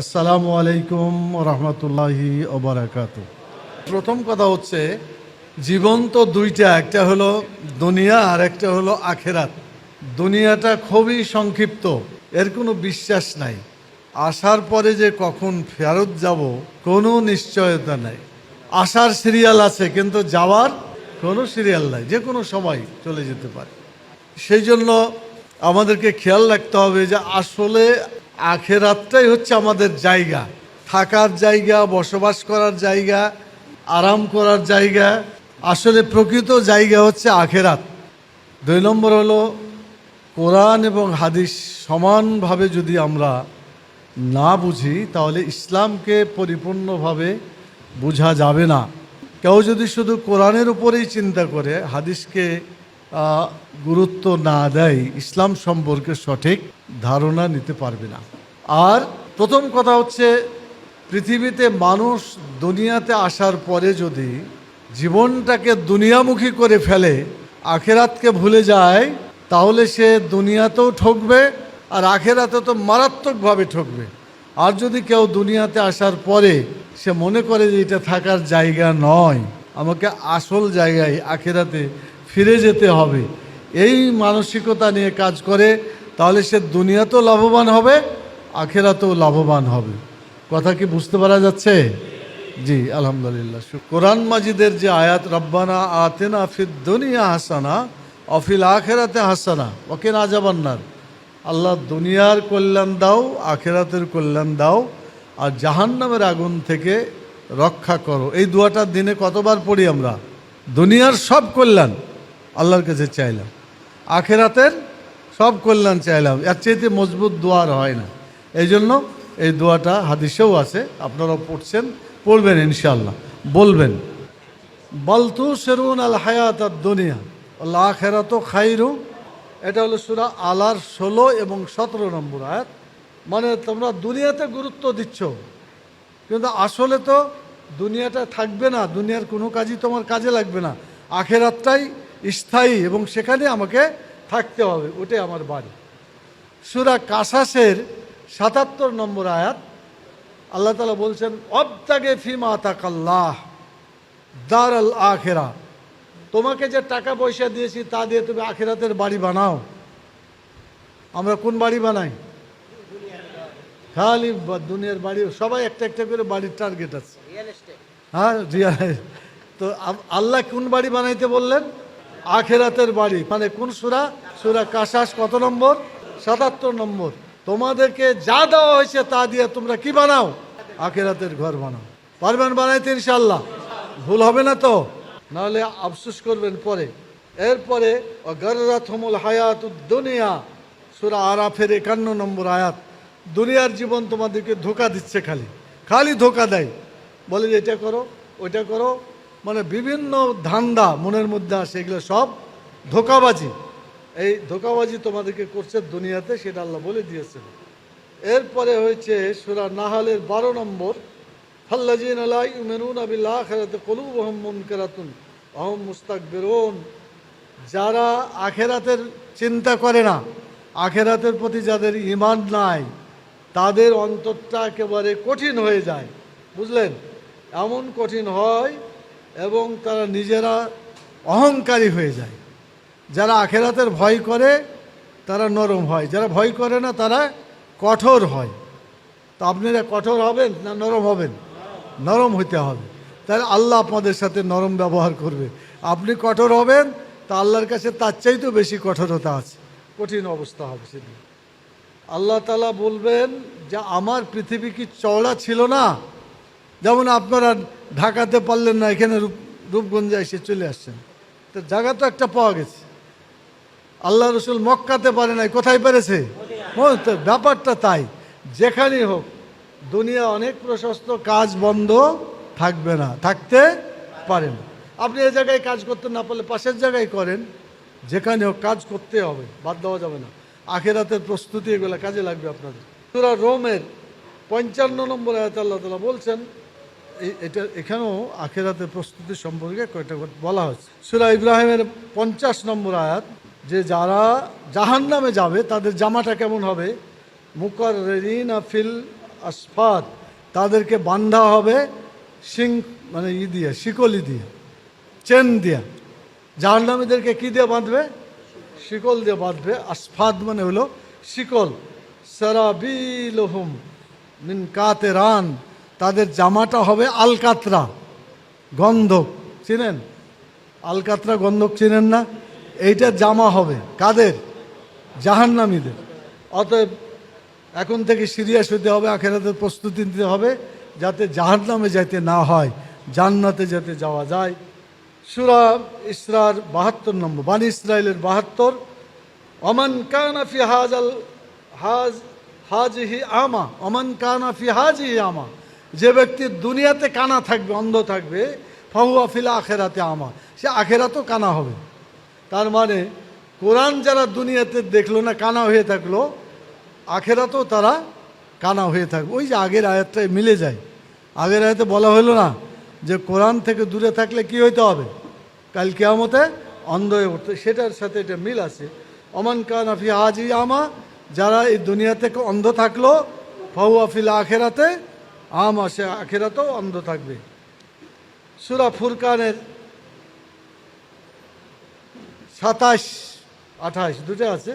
আসসালামু আলাইকুম রহমতুল্লাহি ওবারাকাতু। প্রথম কথা হচ্ছে, জীবন তো দুইটা, একটা হলো দুনিয়া আর একটা হলো আখেরাত। দুনিয়াটা খুবই সংক্ষিপ্ত, এর কোনো বিশ্বাস নাই। আসার পরে যে কখন ফেরত যাব কোনো নিশ্চয়তা নাই। আসার সিরিয়াল আছে কিন্তু যাওয়ার কোনো সিরিয়াল নাই, যে কোনো সময় চলে যেতে পারে। সেই জন্য আমাদেরকে খেয়াল রাখতে হবে যে আসলে আখেরাতটাই হচ্ছে আমাদের জায়গা, থাকার জায়গা, বসবাস করার জায়গা, আরাম করার জায়গা। আসলে প্রকৃত জায়গা হচ্ছে আখেরাত। 2 নম্বর হলো, কোরআন এবং হাদিস সমানভাবে যদি আমরা না বুঝি তাহলে ইসলামকে পরিপূর্ণভাবে বোঝা যাবে না। কেউ যদি শুধু কোরআনের উপরেই চিন্তা করে, হাদিসকে গুরুত্ব না দেয়, ইসলাম সম্পর্কে সঠিক ধারণা নিতে পারবে না। আর প্রথম কথা হচ্ছে, পৃথিবীতে মানুষ দুনিয়াতে আসার পরে যদি জীবনটাকে দুনিয়ামুখী করে ফেলে, আখেরাতকে ভুলে যায়, তাহলে সে দুনিয়াতেও ঠকবে আর আখেরাতে তো মারাত্মকভাবে ঠকবে। আর যদি কেউ দুনিয়াতে আসার পরে সে মনে করে যে এটা থাকার জায়গা নয়, আমাকে আসল জায়গায় আখেরাতে ফিরে যেতে হবে, এই মানসিকতা নিয়ে কাজ করে, তাহলে সে দুনিয়াতেও লাভবান হবে, আখেরাতেও লাভবান হবে। কথা কি বুঝতে পারা যাচ্ছে? জি আলহামদুলিল্লাহ। কোরআন মাজিদের যে আয়াত, রব্বানা আতেনা ফিদ দুনিয়া হাসানা অফিল আখেরাতে হাসানা ওয়াকিনা আযাবান্নার, আল্লাহ দুনিয়ার কল্যাণ দাও, আখেরাতের কল্যাণ দাও, আর জাহান্নামের আগুন থেকে রক্ষা করো। এই দোয়াটা দিনে কতবার পড়ি আমরা? দুনিয়ার সব কল্যাণ আল্লাহর কাছে চাইলাম, আখেরাতের সব কল্যাণ চাইলাম, এর চাইতে মজবুত দোয়া আর হয় না। এই জন্য এই দোয়াটা হাদিসেও আছে, আপনারাও পড়ছেন, পড়বেন ইনশাআল্লাহ, বলবেন। বালতু সেরুন আল হায়াত আর দুনিয়া আল্লাহ আখেরাত খাইরু। এটা হলো সূরা আলার 16 এবং 17 নম্বর আয়াত। মানে তোমরা দুনিয়াতে গুরুত্ব দিচ্ছ, কিন্তু আসলে তো দুনিয়াটা থাকবে না, দুনিয়ার কোনো কাজই তোমার কাজে লাগবে না, আখেরাতটাই স্থায়ী এবং সেখানে আমাকে থাকতে হবে, ওটাই আমার বাড়ি। সূরা কাসাসের 77 নম্বর আয়াত, আল্লাহ তাআলা বলছেন, অবতাগে ফিমা আতাকাল্লাহ দারাল আখিরা, তোমাকে যে টাকা পয়সা দিয়েছি তা দিয়ে তুমি আখিরাতের বাড়ি বানাও। আমরা কোন বাড়ি বানাই? খালি দুনিয়ার বাড়ি। সবাই একটা একটা করে বাড়ির টার্গেট আছে। হ্যাঁ, তো আল্লাহ কোন বাড়ি বানাইতে বললেন? আখিরাতের বাড়ি। মানে কোন সূরা? সূরা কাসাস কত নম্বর? 77 নম্বর। তোমাদেরকে যা দেওয়া হয়েছে তা দিয়ে তোমরা কি বানাও? আখিরাতের ঘর বানাও। পারবেন বানাইতে ইনশাআল্লাহ? ভুল হবে না তো? নাহলে আফসোস করবেন পরে। এরপরে গাররাতহুমুল হায়াতুদ দুনিয়া, সূরা আরাফের 51 নম্বর আয়াত। দুনিয়ার জীবন তোমাদেরকে ধোঁকা দিচ্ছে, খালি ধোঁকা দেয়, বলে যে এটা করো ওইটা করো, মানে বিভিন্ন ধান্দা মনের মধ্যে আসে, এগুলো সব ধোঁকাবাজি। এই ধোঁকাবাজি তোমাদেরকে করছে দুনিয়াতে, সেটা আল্লাহ বলে দিয়েছেন। এরপরে হয়েছে সূরা নাহালের 12 নম্বর, ফাল্লাযীনা লা ইউমিনুনা বিল আখিরাতি কুলুবুহুম মুনকিরাতুন ওয়া হুম মুস্তাকবিরুন, যারা আখেরাতের চিন্তা করে না, আখেরাতের প্রতি যাদের ঈমান নাই, তাদের অন্তরটা একেবারে কঠিন হয়ে যায়। বুঝলেন? এমন কঠিন হয় এবং তারা নিজেরা অহংকারী হয়ে যায়। যারা আখেরাতের ভয় করে তারা নরম হয়, যারা ভয় করে না তারা কঠোর হয়। তো আপনারা কঠোর হবেন না নরম হবেন? নরম হইতে হবে। তাহলে আল্লাহ আপনাদের সাথে নরম ব্যবহার করবে। আপনি কঠোর হবেন, তা আল্লাহর কাছে তার চাইতেও বেশি কঠোরতা আছে, কঠিন অবস্থা হবে সেদিন। আল্লাহ তাআলা বলবেন যে আমার পৃথিবী কি চওড়া ছিল না? যেমন আপনারা ঢাকাতে পারলেন না, এখানে রূপগঞ্জে এসে চলে আসছেন, তো জায়গা তো একটা পাওয়া গেছে। আল্লাহ রসুল মক্কাতে পারে নাই, কোথায় পেরেছে? ব্যাপারটা তাই, যেখানেই হোক দুনিয়া অনেক প্রশস্ত, কাজ বন্ধ থাকবে না, থাকতে পারেন। আপনি এই জায়গায় কাজ করতে না পারলে পাশের জায়গায় করেন, যেখানে হোক কাজ করতে হবে, বাদ দেওয়া যাবে না। আখিরাতের প্রস্তুতি এগুলো কাজে লাগবে আপনাদের। সূরা রোমের 55 নম্বর আয়াত আল্লাহ তাআলা বলছেন, এটা এখানেও আখিরাতের প্রস্তুতি সম্পর্কে কয়েকটা বলা হয়েছে। সূরা ইব্রাহিমের 50 নম্বর আয়াত, যে যারা জাহান্নামে যাবে তাদের জামাটা কেমন হবে? মুকাররিনা ফিল আসফাদ, তাদেরকে বান্ধা হবে মানে দিয়ে, শিকলি দিয়ে, চেন দিয়ে। জাহান্নামীদেরকে কি দিয়ে বাঁধবে? শিকল দিয়ে বাঁধবে। আসফাদ মানে হলো শিকল। সারাবিলহুম মিন কাতেরান, তাদের জামাটা হবে আলকাতরা, গন্ধক। চিনেন আলকাতরা গন্ধক? চিনেন না? এইটা জামা হবে কাদের? জাহান্নামীদের। অতএব এখন থেকে সিরিয়াস হতে হবে, আখেরাতের প্রস্তুতি নিতে হবে, যাতে জাহান্নামে যাইতে না হয়, জান্নাতে যাতে যাওয়া যায়। সূরা ইসরার ৭২ নম্বর, বানী ইসরাইলের ৭২। ওমান কানা ফি হাজিহি আমা, ওমান কানা ফি হাজিহি আমা, যে ব্যক্তি দুনিয়াতে কানা থাকবে, অন্ধ থাকবে, ফাহুয়া ফিল আখেরাতে আমা, সে আখেরাতেও কানা হবে। তার মানে কোরআন যারা দুনিয়াতে দেখলো না, কানা হয়ে থাকলো, আখেরাতেও তারা কানা হয়ে থাকবে। ওই যে আগের আয়াতটায় মিলে যায়। আগের আয়াতে বলা হলো না যে কোরআন থেকে দূরে থাকলে কি হইতে হবে? কাল কিয়ামতে অন্ধ হয়ে উঠতে। সেটার সাথে এটা মিল আছে। ওমান কানা ফি হাজিহি আমা, যারা এই দুনিয়া থেকে অন্ধ থাকলো, ফাহুয়া ফিল আখেরাতে আমা, সে আখেরাতেও অন্ধ থাকবে। সূরা ফুরকানের ২৭-২৮ দুটো আছে।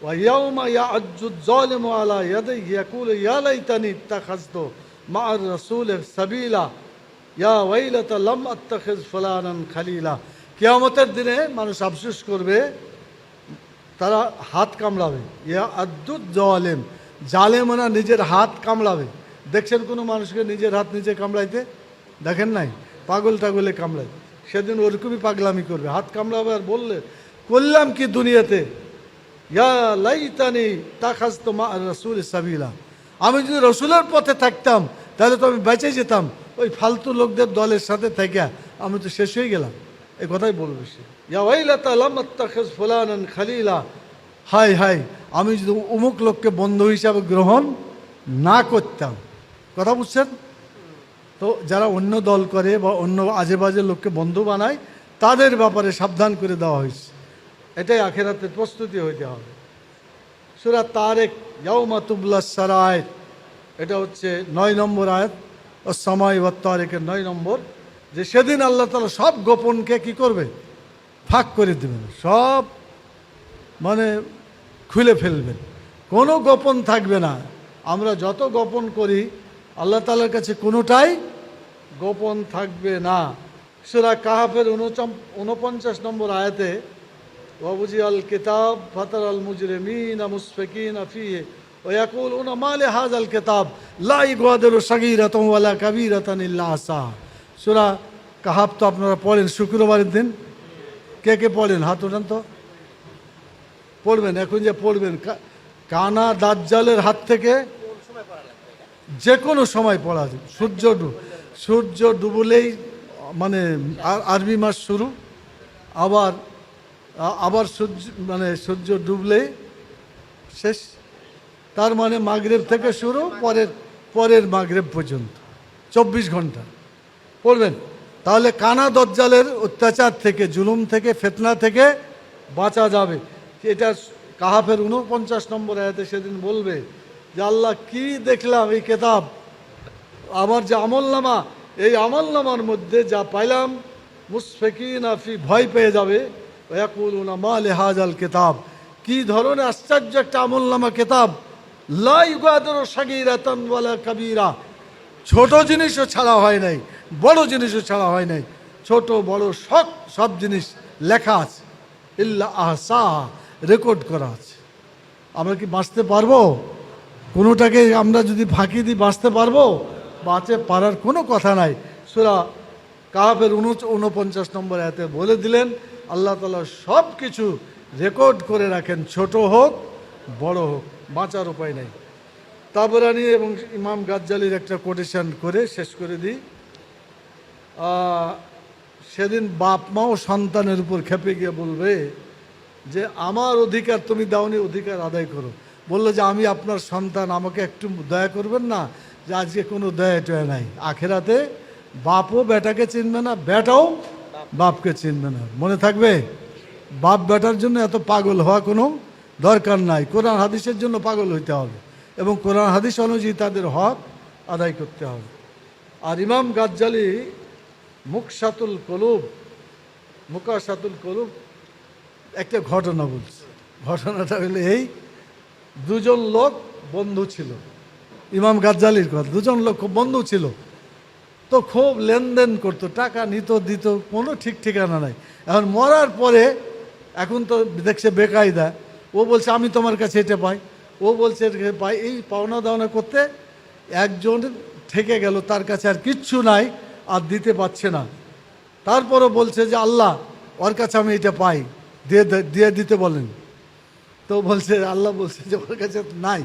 ওয়াইয়াউমা ইয়াআজ্জুয যালিমু আলা ইয়াদাইহি ইয়াকুলু ইয়া লাইতানি ইত্তাখাযতু মা'আর রাসূলি সাবিলা ইয়া ওয়াইলাতা লাম আত্তাখিয ফুলানান খালিলা। কিয়ামতের দিনে মানুষ আফসোস করবে, তারা হাত কামড়াবে। ইয়াআজ্জুয যালিম, জালেমরা নিজের হাত কামড়াবে। দেখছেন কোনো মানুষকে নিজের হাত নিজে কামড়াইতে? দেখেন নাই? পাগল টাগলে কামড়ায়, সেদিন ওরকমই পাগলামি করবে, হাত কামড়াবে আর বললে করলাম কি দুনিয়াতে, ইয়া লাইতানি তাখাযতু মা রাসূল সাবিলা, আমি যদি রসুলের পথে থাকতাম তাহলে তো আমি বেঁচে যেতাম, ওই ফালতু লোকদের দলের সাথে থেকে আমি তো শেষ হয়ে গেলাম। এই কথাই বলবে সে। ইয়া ওয়াইলাতা লাম আত্তাখিয ফুলানান খালিলা, হায় হায়, আমি যদি অমুক লোককে বন্ধু হিসাবে গ্রহণ না করতাম। কথা বুঝছেন তো? যারা অন্য দল করে বা অন্য আজে বাজে লোককে বন্ধু বানায়, তাদের ব্যাপারে সাবধান করে দেওয়া হয়েছে। এটাই আখেরাতের প্রস্তুতি হইতে হবে। সূরা তারেক, ইয়াউমা তুবলাস সারায়ের, এটা হচ্ছে ৯ নম্বর আয়াত। ও সামাই ওয়াত তারেকের ৯ নম্বর, যে সেদিন আল্লাহ তাআলা সব গোপনকে কি করবে? ফাঁক করে দেবেন, সব মানে খুলে ফেলবেন, কোনো গোপন থাকবে না। আমরা যত গোপন করি আল্লাহ তাআলার কাছে কোনোটাই গোপন থাকবে না। সূরা কাহাফের ৪৯ নম্বর আয়াতে, ওয়াবুজিয়াল কিতাব ফাতারাল মুজরিমিনা মুশফিকিনা ফীহি ওয়া ইয়াকুলুনা মা লিহাযাল কিতাব লা ইগাদিরু সাগীরাতান ওয়ালা কাবীরাতান ইল্লা আহসাহা। সূরা কাহাফ তো আপনারা পড়েন শুক্রবারের দিন। কে কে পড়েন? হাত ওঠান তো। পড়বেন, এখন যে পড়বেন, কানা দাজ্জালের হাত থেকে যে কোনো সময় পড়া যায়। সূর্য ডুবলেই মানে আরবি মাস শুরু, আবার সূর্য ডুবলেই শেষ। তার মানে মাগরিব থেকে শুরু, পরের মাগরিব পর্যন্ত ২৪ ঘন্টা পড়বেন। তাহলে কানা দাজ্জালের অত্যাচার থেকে, জুলুম থেকে, ফিতনা থেকে বাঁচা যাবে। এটা কাহাফের ৪৯ নম্বর আয়াতে সেদিন বলবে যে আল্লাহ কি দেখলাম এই কিতাব, আমার যে আমলনামা, এই আমলনামার মধ্যে যা পাইলাম, মুশফিকিনা ফি, ভয় পেয়ে যাবে। ওয়াকুলুনা মা লিহাযাল কিতাব, কি ধরনের আশ্চর্য একটা আমলনামা কিতাব, লা ইগাদিরু সাগীরাতান ওয়ালা কাবীরা, ছোট জিনিসও ছাড়া হয় নাই, বড় জিনিসও ছাড়া হয় নাই, ছোট বড় সব জিনিস লেখা আছে। ইল্লা আহসাহা, রেকর্ড করা আছে। আমরা কি বাঁচতে পারবো? কোনোটাকে আমরা যদি ফাঁকি দিই বাঁচতে পারবো? বাঁচে পারার কোনো কথা নাই। সূরা কাহাফের ৪৯ নম্বর আয়াতে বলে দিলেন আল্লাহ তাআলা সব কিছু রেকর্ড করে রাখেন, ছোট হোক বড় হোক, বাঁচার উপায় নাই। তাবরানী এবং ইমাম গাজ্জালির একটা কোটেশন করে শেষ করে দিই। সেদিন বাপ মাও সন্তানের উপর খেপে গিয়ে বলবে যে আমার অধিকার তুমি দাওনি, অধিকার আদায় করো। বললো যে আমি আপনার সন্তান, আমাকে একটু দয়া করবেন না, যে আজকে কোনো দয়া টয়া নাই। আখেরাতে বাপও বেটাকে চিনবে না, বেটাও বাপকে চিনবে না। মনে থাকবে, বাপ বেটার জন্য এত পাগল হওয়া কোনো দরকার নাই, কোরআন হাদিসের জন্য পাগল হইতে হবে। এবং কোরআন হাদিস অনুযায়ী তাদের হক আদায় করতে হবে। আর ইমাম গাজ্জালি মুকশাতুল কলুব একটা ঘটনা বলছে। ঘটনাটা হলো এই, দুজন লোক বন্ধু ছিল, ইমাম গাজ্জালির কথা, দুজন লোক খুব বন্ধু ছিল, তো খুব লেনদেন করতো, টাকা নিত দিত, কোনো ঠিক ঠিকানা নাই। এখন মরার পরে এখন তো দেখছে বেকায়দা, ও বলছে আমি তোমার কাছে এটা পাই, ও বলছে এটা পাই, এই পাওনা দাওনা করতে একজন থেকে গেল, তার কাছে আর কিচ্ছু নাই, আর দিতে পারছে না। তারপরও বলছে যে আল্লাহ ওর কাছে আমি এটা পাই, দিয়ে দিতে বলেন। তো বলছে, আল্লাহ বলছে যে ওর কাছে নাই,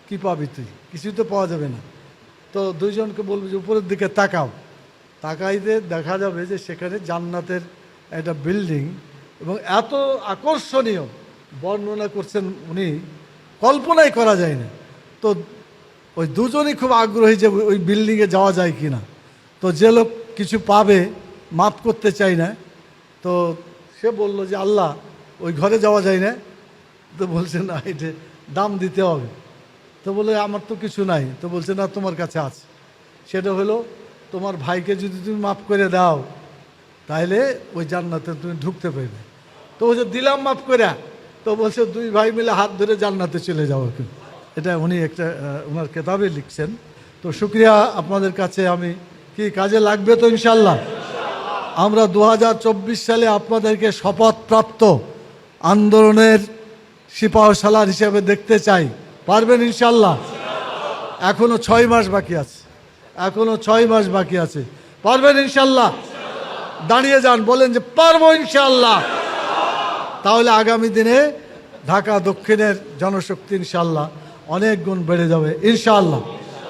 কি পাবি তুই, কিছুই তো পাওয়া যাবে না। তো দুইজনকে বলবে যে উপরের দিকে তাকাও, তাকাইতে দেখা যাবে যে সেখানে জান্নাতের একটা বিল্ডিং, এবং এত আকর্ষণীয় বর্ণনা করছেন উনি, কল্পনাই করা যায় না। তো ওই দুজনই খুব আগ্রহী যে ওই বিল্ডিংয়ে যাওয়া যায় কি না। তো যে লোক কিছু পাবে, মাপ করতে চাই না, তো সে বলল যে আল্লাহ ওই ঘরে যাওয়া যায় না। তো বলছে না, এটা দাম দিতে হবে। তো বলে আমার তো কিছু নাই। তো বলছে না, তোমার কাছে আছে, সেটা হলো তোমার ভাইকে যদি তুমি মাফ করে দাও তাহলে ওই জান্নাতে তুমি ঢুকতে পারবে। তো বলছে দিলাম মাফ করে। তো বলছে দুই ভাই মিলে হাত ধরে জান্নাতে চলে যাও। এটা উনি একটা ওনার কেতাবে লিখছেন। তো শুক্রিয়া আপনাদের কাছে। আমি কি কাজে লাগবে তো ইনশাল্লাহ। আমরা 2024 সালে আপনাদেরকে শপথপ্রাপ্ত আন্দোলনের সিপাহসালার হিসেবে দেখতে চাই। পারবেন ইনশাল্লাহ? এখনো 6 মাস বাকি আছে, এখনো 6 মাস বাকি আছে। পারবেন ইনশাল্লাহ? দাঁড়িয়ে যান, বলেন যে পারবো ইনশাল্লাহ। তাহলে আগামী দিনে ঢাকা দক্ষিণের জনশক্তি ইনশাল্লাহ অনেক গুণ বেড়ে যাবে ইনশাল্লাহ।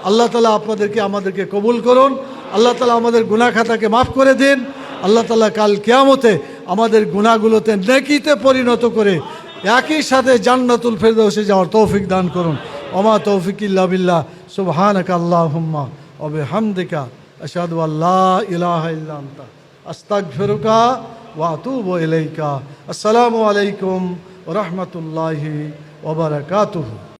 আল্লাহ তাআলা আপনাদেরকে আমাদেরকে কবুল করুন। আল্লাহ তাআলা আমাদের গুনাহ খাতাকে মাফ করে দিন। আল্লাহ তাআলা কাল কিয়ামতে আমাদের গুনাহগুলোতে নেকিতে পরিণত করে একই সাথে জান্নাতুল ফেরদৌসে যাওয়ার তৌফিক দান করুন। ওমা তৌফিক ইল্লা বিল্লাহ। সুবহানাকা আল্লাহুম্মা ওয়া বিহামদিকা আশহাদু আল্লা ইলাহা ইল্লা আনতা আস্তাগফিরুকা ওয়া আতুবু ইলাইকা। আসসালামু আলাইকুম ওয়া রাহমাতুল্লাহি ওয়া বারাকাতুহু।